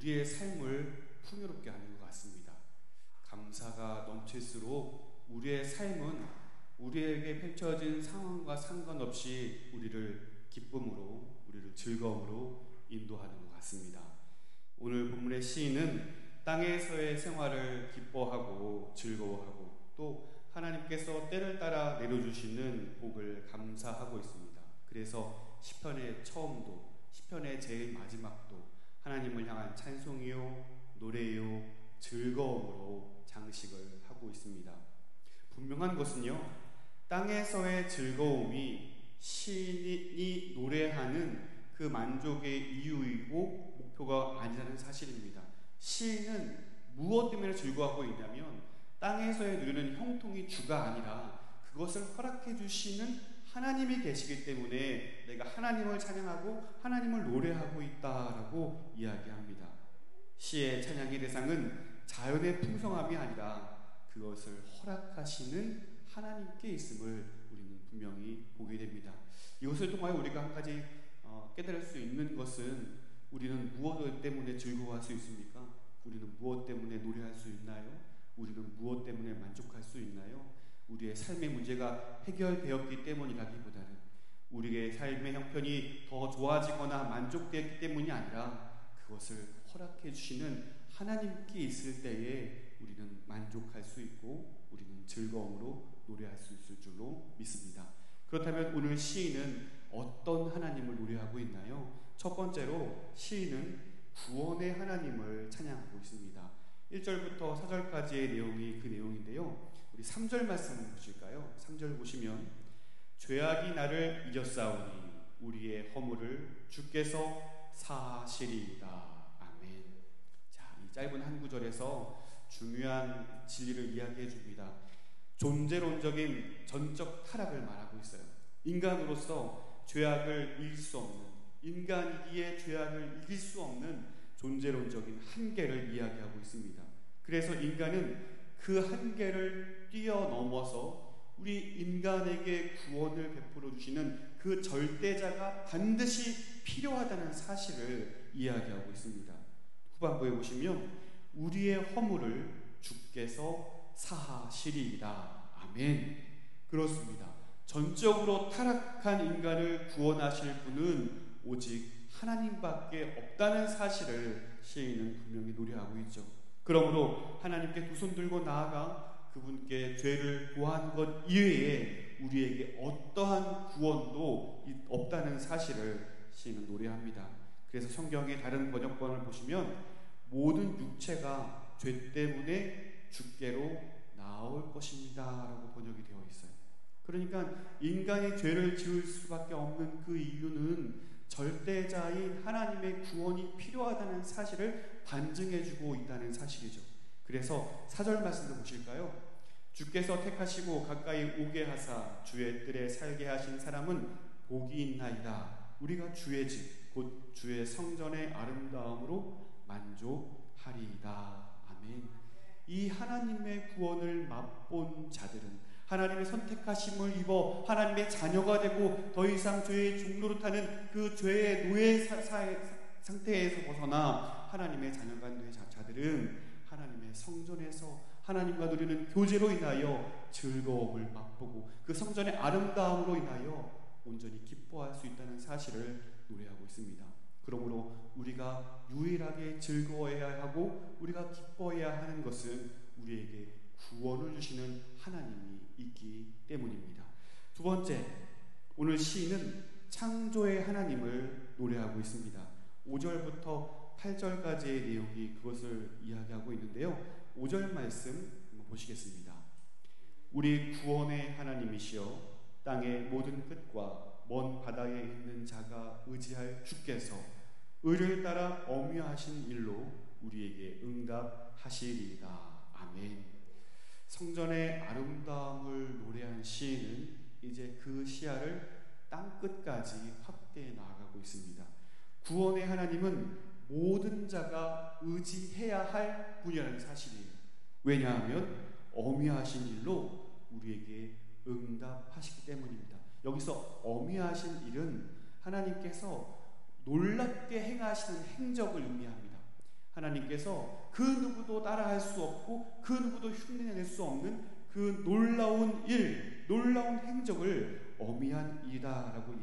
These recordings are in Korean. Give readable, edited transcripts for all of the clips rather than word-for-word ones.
우리의 삶을 풍요롭게 하는 것 같습니다. 감사가 넘칠수록 우리의 삶은 우리에게 펼쳐진 상황과 상관없이 우리를 기쁨으로, 우리를 즐거움으로 인도하는 것 같습니다. 오늘 본문의 시인은 땅에서의 생활을 기뻐하고 즐거워하고 또 하나님께서 때를 따라 내려주시는 복을 감사하고 있습니다. 그래서 시편의 처음도, 시편의 제일 마지막도 하나님을 향한 찬송이요, 노래요, 즐거움으로 장식을 하고 있습니다. 분명한 것은요, 땅에서의 즐거움이 시인이 노래하는 그 만족의 이유이고 목표가 아니라는 사실입니다. 시인은 무엇 때문에 즐거워하고 있냐면 땅에서의 누리는 형통이 주가 아니라 그것을 허락해 주시는 하나님이 계시기 때문에 내가 하나님을 찬양하고 하나님을 노래하고 있다라고 이야기합니다. 시의 찬양의 대상은 자연의 풍성함이 아니라 그것을 허락하시는 하나님께 있음을 우리는 분명히 보게 됩니다. 이것을 통하여 우리가 한 가지 깨달을 수 있는 것은 우리는 무엇 때문에 즐거워할 수 있습니까? 우리는 무엇 때문에 노래할 수 있나요? 우리는 무엇 때문에 만족할 수 있나요? 우리의 삶의 문제가 해결되었기 때문이라기보다는 우리의 삶의 형편이 더 좋아지거나 만족되었기 때문이 아니라 그것을 허락해 주시는 하나님께 있을 때에 우리는 만족할 수 있고 우리는 즐거움으로 노래할 수 있을 줄로 믿습니다. 그렇다면 오늘 시인은 어떤 하나님을 노래하고 있나요? 첫 번째로 시인은 구원의 하나님을 찬양하고 있습니다. 1절부터 4절까지의 내용이 그 내용인데요. 우리 3절 말씀을 보실까요? 3절 보시면 죄악이 나를 이겼사오니 우리의 허물을 주께서 사하시리이다. 아멘. 자, 이 짧은 한 구절에서 중요한 진리를 이야기해 줍니다. 존재론적인 전적 타락을 말하고 있어요. 인간으로서 죄악을 이길 수 없는, 인간이기에 죄악을 이길 수 없는 존재론적인 한계를 이야기하고 있습니다. 그래서 인간은 그 한계를 뛰어넘어서 우리 인간에게 구원을 베풀어 주시는 그 절대자가 반드시 필요하다는 사실을 이야기하고 있습니다. 후반부에 보시면 우리의 허물을 주께서 사하시리이다. 아멘. 그렇습니다. 전적으로 타락한 인간을 구원하실 분은 오직 하나님밖에 없다는 사실을 시인은 분명히 노래하고 있죠. 그러므로 하나님께 두 손 들고 나아가 그분께 죄를 고한 것 이외에 우리에게 어떠한 구원도 없다는 사실을 시인은 노래합니다. 그래서 성경의 다른 번역본을 보시면 모든 육체가 죄 때문에 주께로 나올 것입니다 라고 번역이 되어 있어요. 그러니까 인간이 죄를 지을 수밖에 없는 그 이유는 절대자인 하나님의 구원이 필요하다는 사실을 반증해주고 있다는 사실이죠. 그래서 4절 말씀도 보실까요? 주께서 택하시고 가까이 오게 하사 주의 뜰에 살게 하신 사람은 복이 있나이다. 우리가 주의 집 곧 주의 성전의 아름다움으로 만족하리이다. 아멘. 이 하나님의 구원을 맛본 자들은 하나님의 선택하심을 입어 하나님의 자녀가 되고 더 이상 죄의 종노릇하는 그 죄의 노예 상태에서 벗어나 하나님의 자녀가 된 자들은 하나님의 성전에서 하나님과 누리는 교제로 인하여 즐거움을 맛보고 그 성전의 아름다움으로 인하여 온전히 기뻐할 수 있다는 사실을 노래하고 있습니다. 그러므로 우리가 유일하게 즐거워해야 하고 우리가 기뻐해야 하는 것은 우리에게 구원을 주시는 하나님이 있기 때문입니다. 두 번째, 오늘 시인은 창조의 하나님을 노래하고 있습니다. 5절부터 8절까지의 내용이 그것을 이야기하고 있는데요. 5절 말씀 한번 보시겠습니다. 우리 구원의 하나님이시여 땅의 모든 끝과 먼 바다에 있는 자가 의지할 주께서 의를 따라 엄유하신 일로 우리에게 응답하시리이다. 아멘. 성전의 아름다움을 노래한 시인은 이제 그 시야를 땅끝까지 확대해 나아가고 있습니다. 구원의 하나님은 모든 자가 의지해야 할 분이라는 사실이에요. 왜냐하면 엄유하신 일로 우리에게 응답하시기 때문입니다. 여기서 엄유하신 일은 하나님께서 놀랍게 행하시는 행적을 의미합니다. 하나님께서 그 누구도 따라할 수 없고 그 누구도 흉내낼 수 없는 그 놀라운 일, 놀라운 행적을 어미한 일이다라고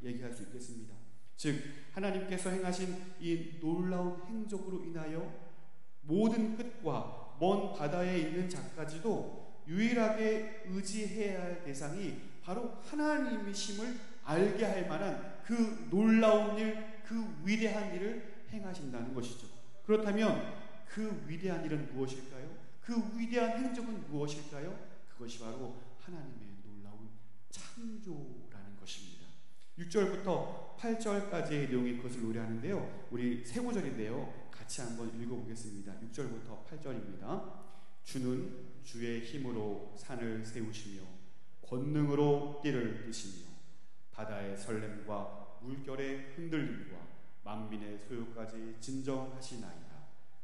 얘기할 수 있겠습니다. 즉 하나님께서 행하신 이 놀라운 행적으로 인하여 모든 끝과 먼 바다에 있는 자까지도 유일하게 의지해야 할 대상이 바로 하나님이심을 알게 할 만한 그 놀라운 일, 그 위대한 일을 행하신다는 것이죠. 그렇다면 그 위대한 일은 무엇일까요? 그 위대한 행적은 무엇일까요? 그것이 바로 하나님의 놀라운 창조라는 것입니다. 6절부터 8절까지의 내용이 그것을 노래하는데요. 우리 세 구절인데요. 같이 한번 읽어보겠습니다. 6절부터 8절입니다. 주는 주의 힘으로 산을 세우시며 권능으로 띠를 뜨시며 바다의 설렘과 물결의 흔들림과 만민의 소요까지 진정하시나이다.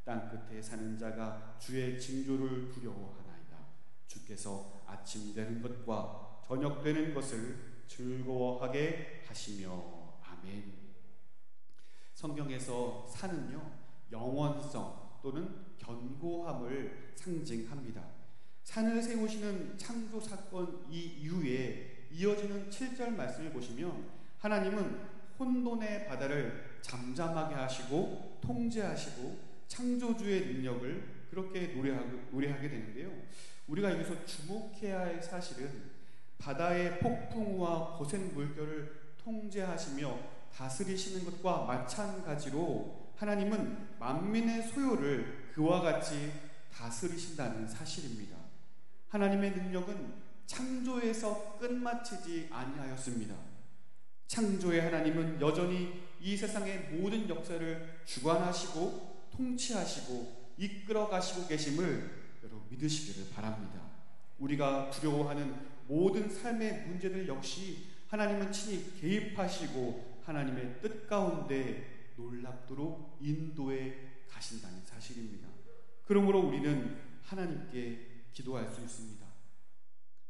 땅끝에 사는 자가 주의 징조를 두려워하나이다. 주께서 아침 되는 것과 저녁 되는 것을 즐거워하게 하시며. 아멘. 성경에서 산은요, 영원성 또는 견고함을 상징합니다. 산을 세우시는 창조 사건 이후에 이어지는 7절 말씀을 보시면 하나님은 혼돈의 바다를 잠잠하게 하시고 통제하시고 창조주의 능력을 그렇게 노래하게 되는데요. 우리가 여기서 주목해야 할 사실은 바다의 폭풍우와 거센 물결을 통제하시며 다스리시는 것과 마찬가지로 하나님은 만민의 소요를 그와 같이 다스리신다는 사실입니다. 하나님의 능력은 창조에서 끝마치지 아니하였습니다. 창조의 하나님은 여전히 이 세상의 모든 역사를 주관하시고 통치하시고 이끌어 가시고 계심을 여러분 믿으시기를 바랍니다. 우리가 두려워하는 모든 삶의 문제들 역시 하나님은 친히 개입하시고 하나님의 뜻 가운데 놀랍도록 인도해 가신다는 사실입니다. 그러므로 우리는 하나님께 기도할 수 있습니다.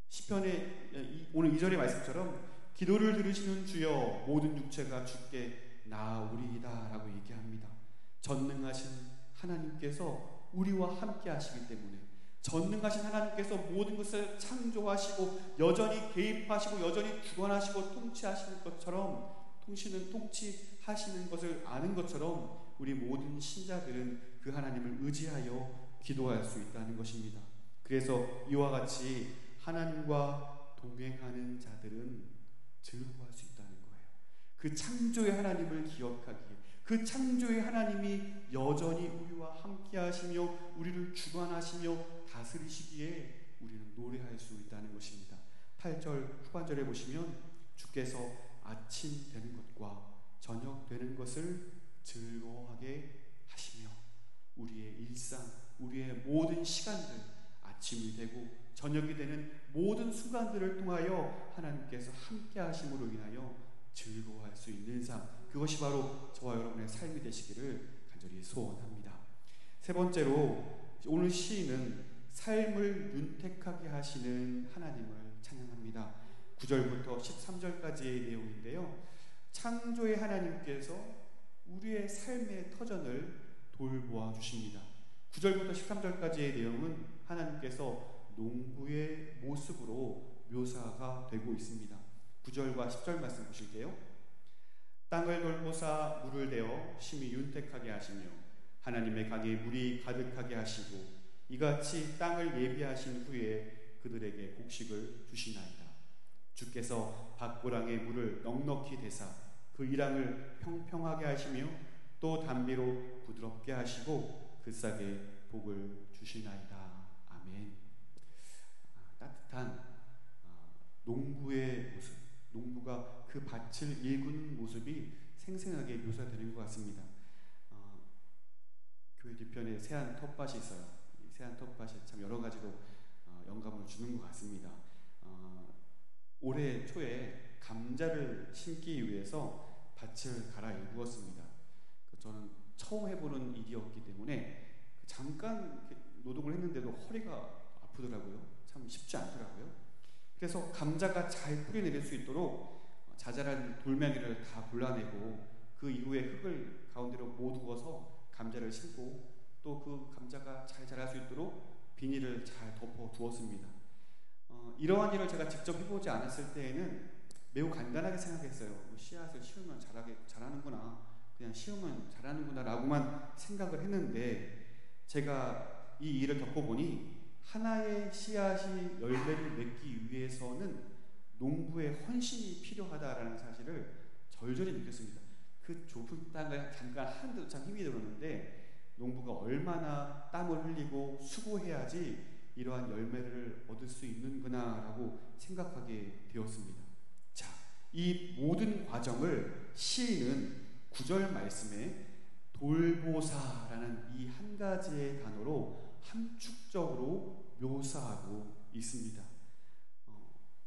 시편의 오늘 2절의 말씀처럼 기도를 들으시는 주여 모든 육체가 주께 나아오리이다 라고 얘기합니다. 전능하신 하나님께서 우리와 함께 하시기 때문에, 전능하신 하나님께서 모든 것을 창조하시고 여전히 개입하시고 여전히 주관하시고 통치하시는 것처럼, 통치하시는 것을 아는 것처럼 우리 모든 신자들은 그 하나님을 의지하여 기도할 수 있다는 것입니다. 그래서 이와 같이 하나님과 동행하는 자들은 즐거워할 수 있다는 거예요. 그 창조의 하나님을 기억하기에, 그 창조의 하나님이 여전히 우리와 함께 하시며 우리를 주관하시며 다스리시기에 우리는 노래할 수 있다는 것입니다. 8절 후반절에 보시면 주께서 아침 되는 것과 저녁 되는 것을 즐거워하게 하시며, 우리의 일상, 우리의 모든 시간들, 아침이 되고 저녁이 되는 모든 순간들을 통하여 하나님께서 함께 하심으로 인하여 즐거워할 수 있는 삶, 그것이 바로 저와 여러분의 삶이 되시기를 간절히 소원합니다. 세 번째로 오늘 시인은 삶을 윤택하게 하시는 하나님을 찬양합니다. 9절부터 13절까지의 내용인데요. 창조의 하나님께서 우리의 삶의 터전을 돌보아 주십니다. 9절부터 13절까지의 내용은 하나님께서 농부의 모습으로 묘사가 되고 있습니다. 9절과 10절 말씀 보실게요. 땅을 돌보사 물을 대어 심히 윤택하게 하시며 하나님의 강에 물이 가득하게 하시고 이같이 땅을 예비하신 후에 그들에게 곡식을 주시나이다. 주께서 밭고랑의 물을 넉넉히 대사 그 이랑을 평평하게 하시며 또 담비로 부드럽게 하시고 그 싹에 복을 주시나이다. 아멘. 따뜻한 농부의 모습, 농부가 그 밭을 일구는 모습이 생생하게 묘사되는 것 같습니다. 교회 뒤편에 새한 텃밭이 있어요. 이 새한 텃밭이 참 여러 가지로 영감을 주는 것 같습니다. 올해 초에 감자를 심기 위해서 밭을 갈아 일구었습니다. 저는 처음 해보는 일이었기 때문에 잠깐 노동을 했는데도 허리가 아프더라고요. 참 쉽지 않더라고요. 그래서 감자가 잘 뿌리내릴 수 있도록 자잘한 돌멩이를 다 골라내고 그 이후에 흙을 가운데로 모두어서 감자를 심고 또 그 감자가 잘 자랄 수 있도록 비닐을 잘 덮어 두었습니다. 이러한 일을 제가 직접 해보지 않았을 때에는 매우 간단하게 생각했어요. 씨앗을 씌우면 자라는구나, 그냥 씌우면 자라는구나 라고만 생각을 했는데, 제가 이 일을 겪어보니 하나의 씨앗이 열매를 맺기 위해서는 농부의 헌신이 필요하다라는 사실을 절절히 느꼈습니다. 그 좁은 땅을 잠깐 하는데도 참 힘이 들었는데, 농부가 얼마나 땀을 흘리고 수고해야지 이러한 열매를 얻을 수 있는구나라고 생각하게 되었습니다. 자, 이 모든 과정을 시인은 9절 말씀에 돌보사라는 이 한 가지의 단어로 함축적으로 묘사하고 있습니다.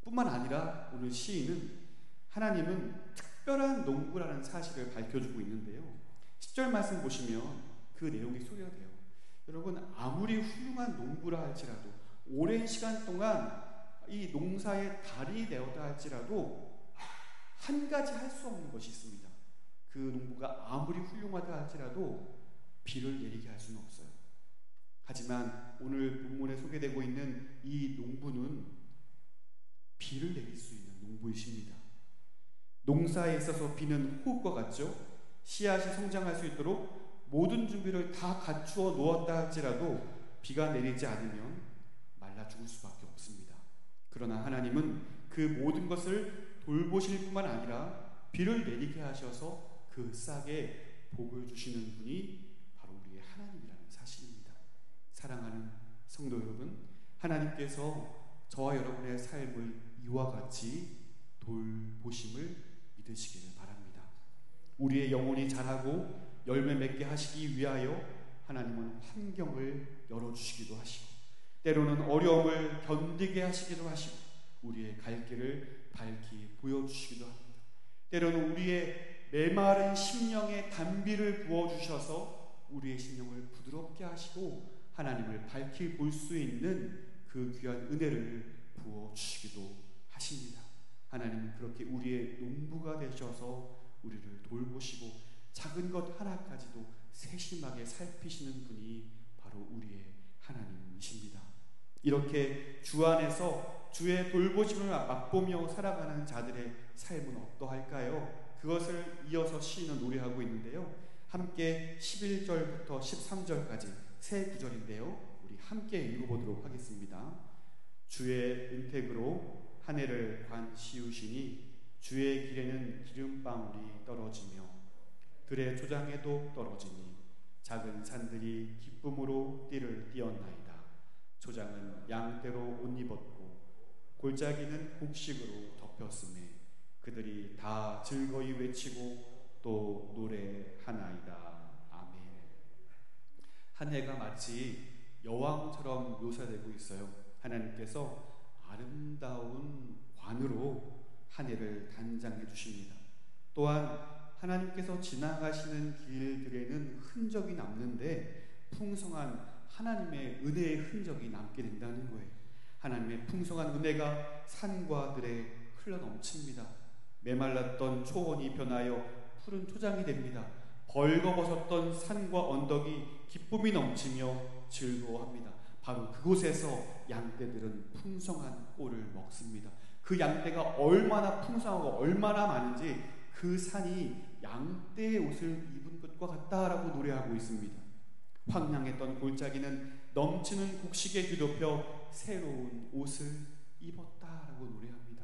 뿐만 아니라 오늘 시인은 하나님은 특별한 농부라는 사실을 밝혀주고 있는데요. 10절 말씀 보시면 그 내용이 소개가 돼요. 여러분, 아무리 훌륭한 농부라 할지라도, 오랜 시간 동안 이 농사의 달인이 되었다 할지라도 한 가지 할 수 없는 것이 있습니다. 그 농부가 아무리 훌륭하다 할지라도 비를 내리게 할 수는 없어요. 하지만 오늘 본문에 소개되고 있는 이 농부는 비를 내릴 수 있는 농부이십니다. 농사에 있어서 비는 호흡과 같죠. 씨앗이 성장할 수 있도록 모든 준비를 다 갖추어 놓았다 할지라도 비가 내리지 않으면 말라 죽을 수밖에 없습니다. 그러나 하나님은 그 모든 것을 돌보실 뿐만 아니라 비를 내리게 하셔서 그 싹에 복을 주시는 분이 바로 우리의 하나님이라는 사실입니다. 사랑하는 성도 여러분, 하나님께서 저와 여러분의 삶을 이와 같이 돌보심을 믿으시기를 바랍니다. 우리의 영혼이 자라고 열매 맺게 하시기 위하여 하나님은 환경을 열어주시기도 하시고, 때로는 어려움을 견디게 하시기도 하시고, 우리의 갈 길을 밝히 보여주시기도 합니다. 때로는 우리의 메마른 심령에 단비를 부어주셔서 우리의 심령을 부드럽게 하시고 하나님을 밝히 볼 수 있는 그 귀한 은혜를 부어주시기도 하십니다. 하나님은 그렇게 우리의 농부가 되셔서 우리를 돌보시고 작은 것 하나까지도 세심하게 살피시는 분이 바로 우리의 하나님이십니다. 이렇게 주 안에서 주의 돌보심을 맛보며 살아가는 자들의 삶은 어떠할까요? 그것을 이어서 시인은 노래하고 있는데요. 함께 11절부터 13절까지 세 구절인데요. 우리 함께 읽어보도록 하겠습니다. 주의 은택으로 한 해를 관 씌우시니 주의 길에는 기름방울이 떨어지며 들의 초장에도 떨어지니 작은 산들이 기쁨으로 띠를 띄었나이다. 초장은 양떼로 옷 입었고 골짜기는 곡식으로 덮였으며 그들이 다 즐거이 외치고 또 노래하나이다. 아멘. 한 해가 마치 여왕처럼 묘사되고 있어요. 하나님께서 아름다운 관으로 한 해를 단장해 주십니다. 또한 하나님께서 지나가시는 길들에는 흔적이 남는데 풍성한 하나님의 은혜의 흔적이 남게 된다는 거예요. 하나님의 풍성한 은혜가 산과 들에 흘러넘칩니다. 메말랐던 초원이 변하여 푸른 초장이 됩니다. 벌거벗었던 산과 언덕이 기쁨이 넘치며 즐거워합니다. 바로 그곳에서 양떼들은 풍성한 꼴을 먹습니다. 그 양떼가 얼마나 풍성하고 얼마나 많은지 그 산이 양떼의 옷을 입은 것과 같다라고 노래하고 있습니다. 황량했던 골짜기는 넘치는 곡식에 뒤덮여 새로운 옷을 입었다라고 노래합니다.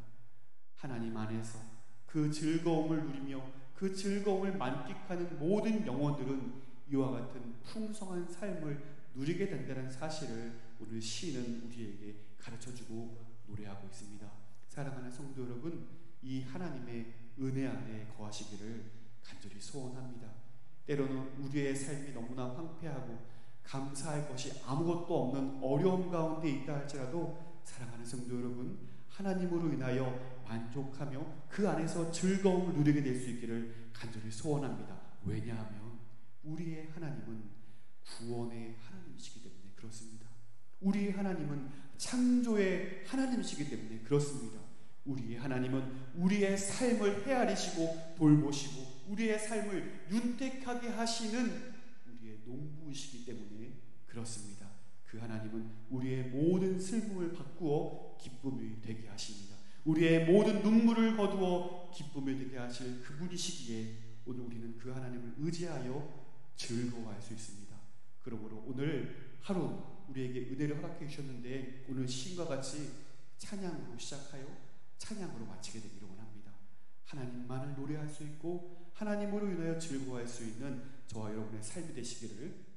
하나님 안에서 그 즐거움을 누리며 그 즐거움을 만끽하는 모든 영혼들은 이와 같은 풍성한 삶을 누리게 된다는 사실을 오늘 시인은 우리에게 가르쳐주고 노래하고 있습니다. 사랑하는 성도 여러분, 이 하나님의 은혜 안에 거하시기를 간절히 소원합니다. 때로는 우리의 삶이 너무나 황폐하고 감사할 것이 아무것도 없는 어려움 가운데 있다 할지라도 사랑하는 성도 여러분, 하나님으로 인하여 만족하며 그 안에서 즐거움을 누리게 될 수 있기를 간절히 소원합니다. 왜냐하면 우리의 하나님은 구원의 하나님이시기 때문에 그렇습니다. 우리의 하나님은 창조의 하나님이시기 때문에 그렇습니다. 우리의 하나님은 우리의 삶을 헤아리시고 돌보시고 우리의 삶을 윤택하게 하시는 우리의 공부이시기 때문에 그렇습니다. 그 하나님은 우리의 모든 슬픔을 바꾸어 기쁨이 되게 하십니다. 우리의 모든 눈물을 거두어 기쁨이 되게 하실 그분이시기에 오늘 우리는 그 하나님을 의지하여 즐거워할 수 있습니다. 그러므로 오늘 하루 우리에게 은혜를 허락해 주셨는데 오늘 시인과 같이 찬양으로 시작하여 찬양으로 마치게 되기를 원합니다. 하나님만을 노래할 수 있고 하나님으로 인하여 즐거워할 수 있는 저와 여러분의 삶이 되시기를